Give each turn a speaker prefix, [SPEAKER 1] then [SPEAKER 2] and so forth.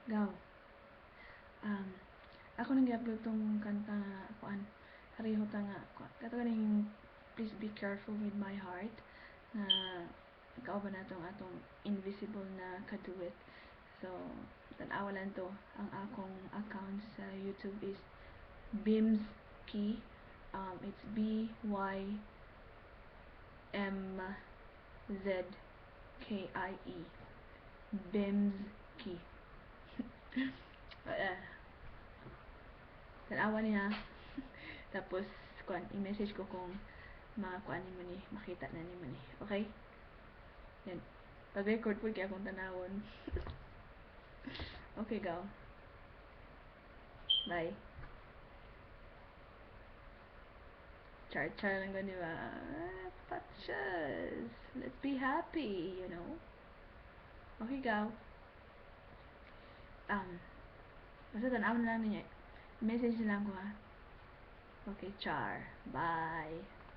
[SPEAKER 1] Gaw. Ako nang i-upload tong kanta nga kuan. Hariho ta nga kato ganing please be careful with my heart na kauban natong atong invisible na kaduet. So tan-awa lang to. Ang akong account sa YouTube is Bimzky. It's BYMZKIE. Bimzky. Tan-awa niya. Tapos kuan i-message ko kung makuan nimo ni, makita na nimo ni. Okay? Yan. Pag-record po kaya akong tanawon. Okay, go. Bye. Char-char lang gani ba? Patches. Let's be happy, you know? Okay, go. Basta tanawon lang niya. Message lang ko ha. Okay, char. Bye.